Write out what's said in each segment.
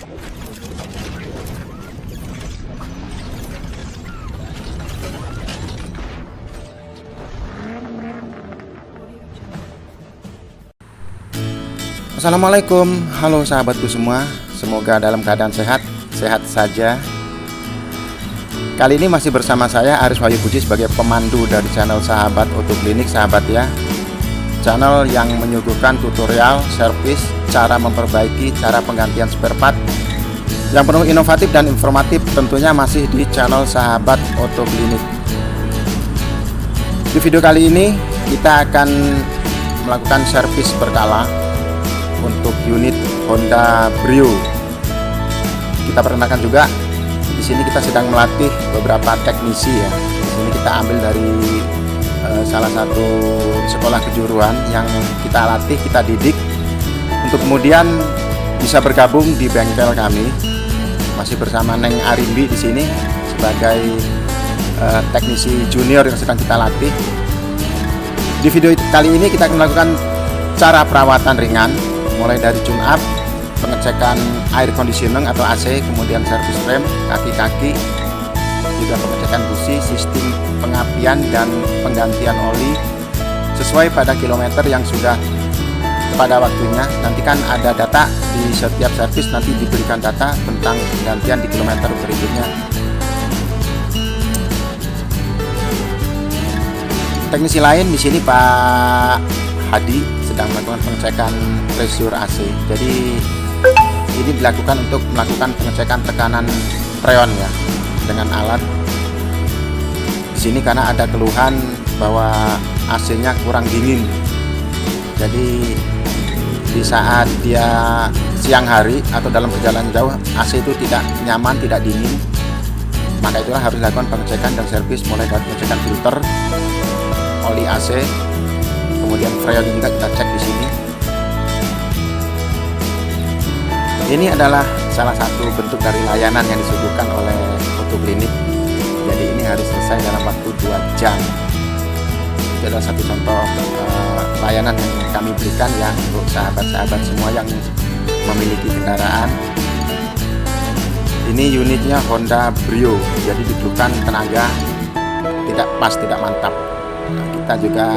Assalamualaikum, halo sahabatku semua. Semoga dalam keadaan sehat saja. Kali ini masih bersama saya Aris Wahyu Puji sebagai pemandu dari channel Sahabat Otoklinik, sahabat ya. Channel yang menyuguhkan tutorial, servis, cara memperbaiki, cara penggantian spare part yang penuh inovatif dan informatif, tentunya masih di channel Sahabat Otoklinik. Di video kali ini kita akan melakukan servis berkala untuk unit Honda Brio. Kita perkenalkan juga, di sini kita sedang melatih beberapa teknisi ya. Di sini kita ambil dari salah satu sekolah kejuruan yang kita latih, kita didik untuk kemudian bisa bergabung di bengkel kami. Masih bersama Neng Arimbi di sini sebagai teknisi junior yang sedang kita latih. Di video kali ini kita akan melakukan cara perawatan ringan, mulai dari tune up, pengecekan air conditioning atau AC, kemudian servis rem, kaki-kaki, juga pengecekan busi, sistem pengapian dan penggantian oli sesuai pada kilometer yang sudah pada waktunya. Nanti kan ada data di setiap servis, nanti diberikan data tentang penggantian di kilometer berikutnya. Teknisi lain di sini Pak Hadi sedang melakukan pengecekan pressure AC. Jadi ini dilakukan untuk melakukan pengecekan tekanan freon ya, dengan alat. Di sini karena ada keluhan bahwa AC-nya kurang dingin. Jadi di saat dia siang hari atau dalam perjalanan jauh, AC itu tidak nyaman, tidak dingin. Maka itulah harus dilakukan pengecekan dan servis, mulai dari pengecekan filter, oli AC, kemudian freon juga kita cek di sini. Ini adalah salah satu bentuk dari layanan yang disuguhkan oleh Otoklinik. Jadi ini harus selesai dalam waktu 2 jam. Itu adalah satu contoh layanan yang kami berikan ya untuk sahabat-sahabat semua yang memiliki kendaraan. Ini unitnya Honda Brio, jadi diperlukan tenaga tidak pas, tidak mantap. Nah, kita juga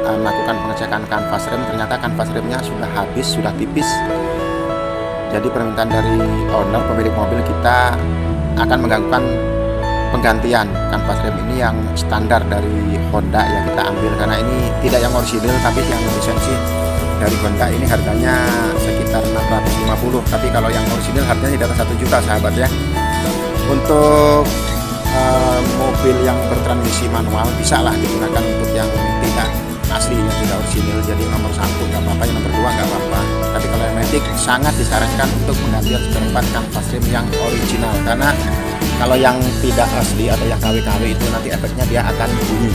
melakukan pengecekan kanvas rem. Ternyata kanvas remnya sudah habis, sudah tipis. Jadi permintaan dari owner, pemilik mobil, kita akan melakukan penggantian kanvas rem ini yang standar dari Honda ya, kita ambil karena ini tidak yang orisinil tapi yang lisensi dari Honda. Ini harganya sekitar 650, tapi kalau yang orisinil harganya di atas 1 juta sahabat ya. Untuk mobil yang bertransmisi manual bisa lah digunakan untuk yang tidak asli, yang tidak orisinil. Jadi nomor 1 nggak apa-apa, yang nomor 2 nggak apa-apa. Tapi kalau yang matic sangat disarankan untuk penggantian spare part kanvas rem yang original, karena kalau yang tidak asli atau yang KW-KW itu nanti efeknya dia akan bunyi.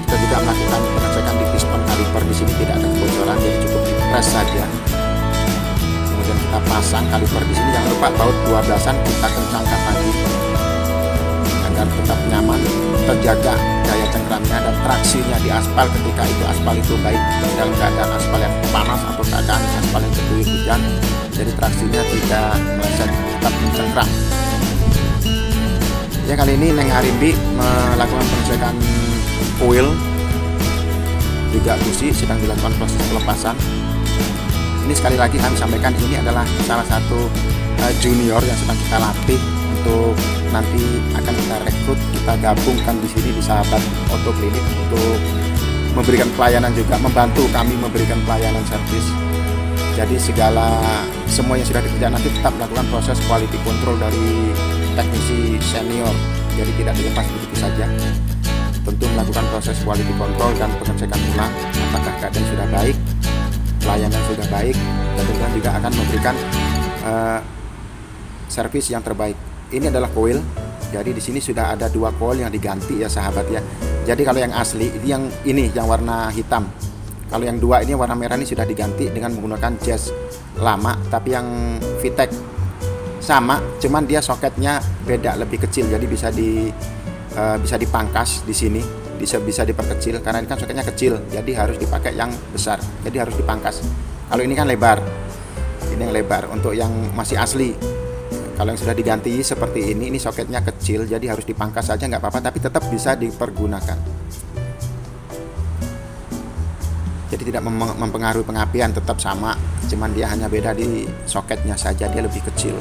Kita juga melakukan pengecekan di piston kaliper. Di sini tidak ada kebocoran, jadi cukup dipres saja. Kemudian kita pasang kaliper di sini. Jangan lupa baut 12-an kita kencangkan lagi agar tetap nyaman, terjaga daya cengkramnya dan traksinya di aspal ketika itu aspal itu baik dalam keadaan aspal yang panas atau keadaan aspal yang terguyur hujan. Jadi traksinya tidak meleset, tetap mencengkram. Ya, kali ini Neng Arimbi melakukan pengecekan coil, juga busi, sedang dilakukan proses pelepasan. Ini sekali lagi kami sampaikan, ini adalah salah satu junior yang sedang kita latih untuk nanti akan kita rekrut, kita gabungkan di sini di Sahabat Otoklinik untuk memberikan pelayanan juga, membantu kami memberikan pelayanan servis. Jadi semua yang sudah dikerjakan nanti tetap melakukan proses quality control dari teknisi senior. Jadi tidak dilepas begitu saja. Tentu melakukan proses quality control dan pengecekan ulang apakah keadaan sudah baik, pelayanan sudah baik, dan tentu juga akan memberikan servis yang terbaik. Ini adalah coil. Jadi di sini sudah ada 2 coil yang diganti ya sahabat ya. Jadi kalau yang asli ini yang warna hitam. Kalau yang 2 ini warna merah ini sudah diganti dengan menggunakan jas lama, tapi yang VTEC sama, cuman dia soketnya beda, lebih kecil. Jadi bisa dipangkas di sini, bisa diperkecil karena ini kan soketnya kecil. Jadi harus dipakai yang besar. Jadi harus dipangkas. Kalau ini kan lebar. Ini ini yang lebar untuk yang masih asli. Kalau yang sudah diganti seperti ini soketnya kecil, jadi harus dipangkas saja nggak apa-apa, tapi tetap bisa dipergunakan. Jadi tidak mempengaruhi pengapian, tetap sama, cuman dia hanya beda di soketnya saja, dia lebih kecil.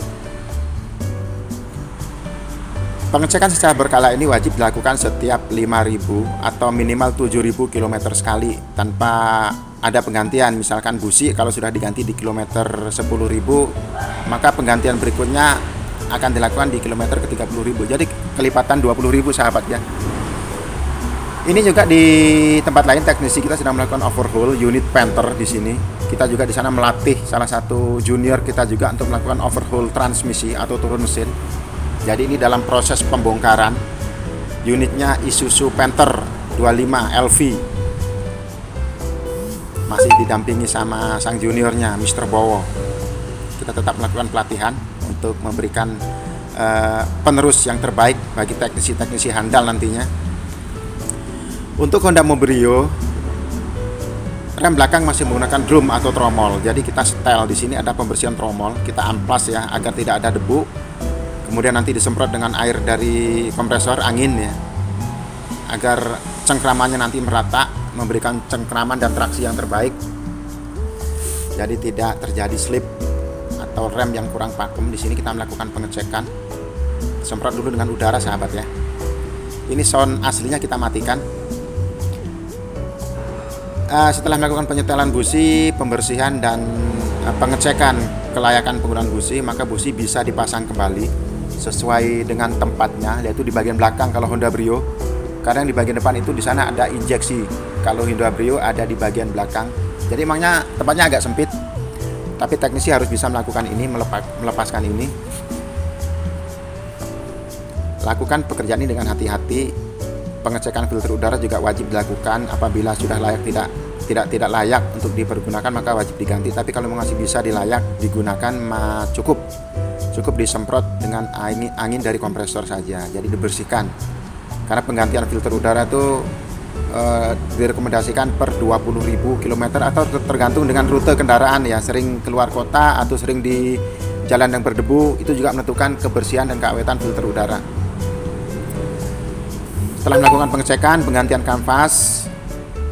Pengecekan secara berkala ini wajib dilakukan setiap 5.000 atau minimal 7.000 km sekali tanpa ada penggantian. Misalkan busi kalau sudah diganti di kilometer 10.000, maka penggantian berikutnya akan dilakukan di kilometer ke 30.000. Jadi kelipatan 20.000 sahabat ya. Ini juga di tempat lain teknisi kita sedang melakukan overhaul unit Panther di sini. Kita juga di sana melatih salah satu junior kita juga untuk melakukan overhaul transmisi atau turun mesin. Jadi ini dalam proses pembongkaran unitnya Isuzu Panther 25 LV. Masih didampingi sama sang juniornya Mr. Bowo. Kita tetap melakukan pelatihan untuk memberikan penerus yang terbaik bagi teknisi-teknisi handal nantinya. Untuk Honda Mobrio, rem belakang masih menggunakan drum atau tromol. Jadi kita setel di sini ada pembersihan tromol, kita amplas ya agar tidak ada debu. Kemudian nanti disemprot dengan air dari kompresor angin ya, agar cengkramannya nanti merata, memberikan cengkraman dan traksi yang terbaik. Jadi tidak terjadi slip atau rem yang kurang pakem. Di sini kita melakukan pengecekan. Semprot dulu dengan udara sahabat ya. Ini sound aslinya kita matikan. Setelah melakukan penyetelan busi, pembersihan dan pengecekan kelayakan penggunaan busi, maka busi bisa dipasang kembali sesuai dengan tempatnya, yaitu di bagian belakang kalau Honda Brio. Karena di bagian depan itu di sana ada injeksi. Kalau Honda Brio ada di bagian belakang. Jadi emangnya tempatnya agak sempit. Tapi teknisi harus bisa melakukan ini, melepaskan ini. Lakukan pekerjaan ini dengan hati-hati. Pengecekan filter udara juga wajib dilakukan. Apabila sudah layak tidak layak untuk dipergunakan maka wajib diganti. Tapi kalau masih bisa digunakan cukup disemprot dengan angin dari kompresor saja. Jadi dibersihkan. Karena penggantian filter udara itu direkomendasikan per 20.000 km atau tergantung dengan rute kendaraan ya. Sering keluar kota atau sering di jalan yang berdebu, itu juga menentukan kebersihan dan keawetan filter udara. Setelah melakukan pengecekan, penggantian kanvas,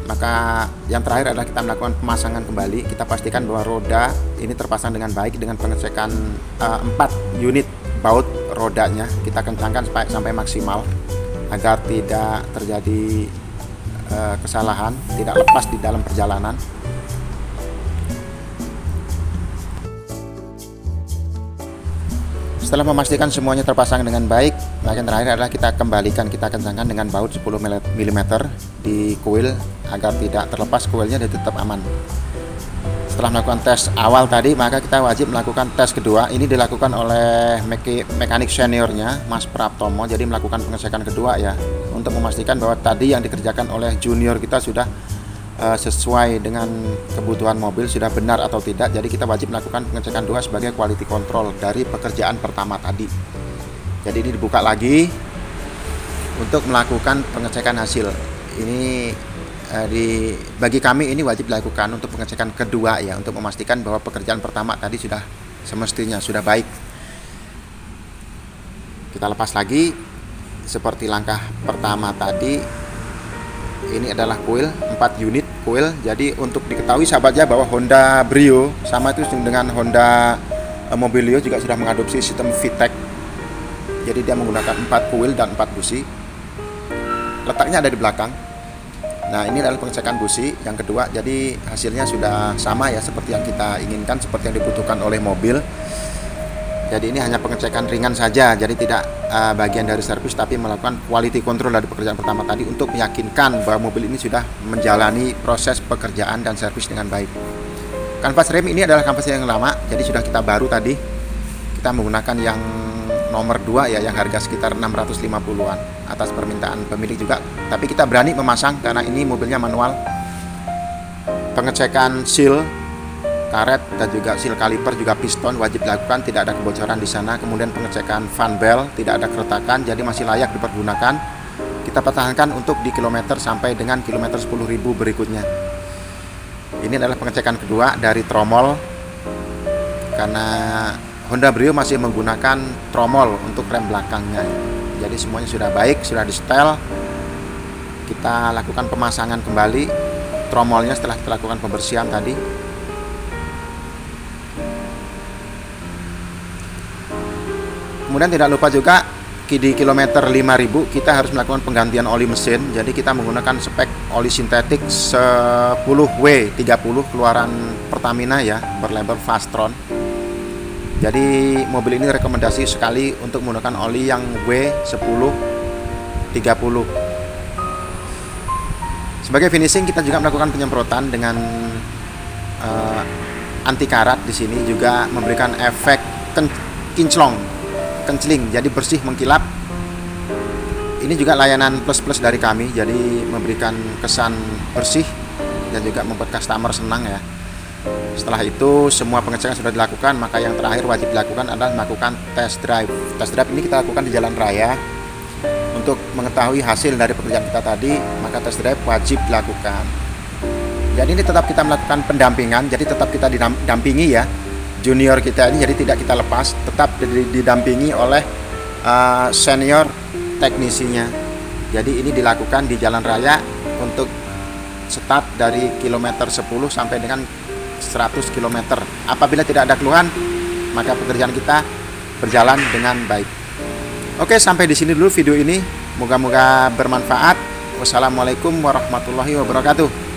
maka yang terakhir adalah kita melakukan pemasangan kembali. Kita pastikan bahwa roda ini terpasang dengan baik dengan pengecekan 4 unit baut rodanya. Kita kencangkan sampai maksimal agar tidak terjadi kesalahan, tidak lepas di dalam perjalanan. Setelah memastikan semuanya terpasang dengan baik, yang terakhir adalah kita kembalikan, kita kencangkan dengan baut 10 mm di kuil agar tidak terlepas kuilnya dan tetap aman. Setelah melakukan tes awal tadi, maka kita wajib melakukan tes kedua. Ini dilakukan oleh mekanik seniornya Mas Praptomo. Jadi melakukan pengecekan kedua ya, untuk memastikan bahwa tadi yang dikerjakan oleh junior kita sudah sesuai dengan kebutuhan mobil, sudah benar atau tidak. Jadi kita wajib melakukan pengecekan dua sebagai quality control dari pekerjaan pertama tadi. Jadi ini dibuka lagi untuk melakukan pengecekan hasil. Ini bagi kami ini wajib dilakukan untuk pengecekan kedua ya, untuk memastikan bahwa pekerjaan pertama tadi sudah semestinya sudah baik. Kita lepas lagi seperti langkah pertama tadi. Ini adalah coil, 4 unit coil. Jadi untuk diketahui sahabatnya bahwa Honda Brio sama itu dengan Honda Mobilio juga sudah mengadopsi sistem VTEC. Jadi dia menggunakan 4 coil dan 4 busi. Letaknya ada di belakang. Nah, ini adalah pengecekan busi yang kedua. Jadi hasilnya sudah sama ya, seperti yang kita inginkan, seperti yang dibutuhkan oleh mobil. Jadi ini hanya pengecekan ringan saja, jadi tidak bagian dari servis, tapi melakukan quality control dari pekerjaan pertama tadi untuk meyakinkan bahwa mobil ini sudah menjalani proses pekerjaan dan servis dengan baik. Kanvas rem ini adalah kanvas yang lama, jadi sudah kita baru tadi. Kita menggunakan yang nomor 2 ya, yang harga sekitar 650-an atas permintaan pemilik juga. Tapi kita berani memasang karena ini mobilnya manual. Pengecekan seal karet dan juga seal kaliper juga piston wajib dilakukan, tidak ada kebocoran di sana. Kemudian pengecekan fan belt, tidak ada keretakan, jadi masih layak dipergunakan. Kita pertahankan untuk di kilometer sampai dengan kilometer 10.000 berikutnya. Ini adalah pengecekan kedua dari tromol karena Honda Brio masih menggunakan tromol untuk rem belakangnya. Jadi semuanya sudah baik, sudah di setel. Kita lakukan pemasangan kembali tromolnya setelah kita lakukan pembersihan tadi. Kemudian tidak lupa juga di kilometer 5000 kita harus melakukan penggantian oli mesin. Jadi kita menggunakan spek oli sintetik 10W30 keluaran Pertamina ya, berlabel Fastron. Jadi mobil ini rekomendasi sekali untuk menggunakan oli yang W1030. Sebagai finishing kita juga melakukan penyemprotan dengan anti karat. Di sini juga memberikan efek kencling, jadi bersih mengkilap. Ini juga layanan plus dari kami, jadi memberikan kesan bersih dan juga membuat customer senang ya. Setelah itu semua pengecekan sudah dilakukan, maka yang terakhir wajib dilakukan adalah melakukan test drive. Test drive ini kita lakukan di jalan raya. Untuk mengetahui hasil dari pekerjaan kita tadi, maka test drive wajib dilakukan. Jadi ini tetap kita melakukan pendampingan, jadi tetap kita didampingi ya. Junior kita ini jadi tidak kita lepas, tetap didampingi oleh senior teknisinya. Jadi ini dilakukan di jalan raya untuk start dari kilometer 10 sampai dengan 100 km. Apabila tidak ada keluhan, maka pekerjaan kita berjalan dengan baik. Oke, sampai di sini dulu video ini. Moga-moga bermanfaat. Wassalamualaikum warahmatullahi wabarakatuh.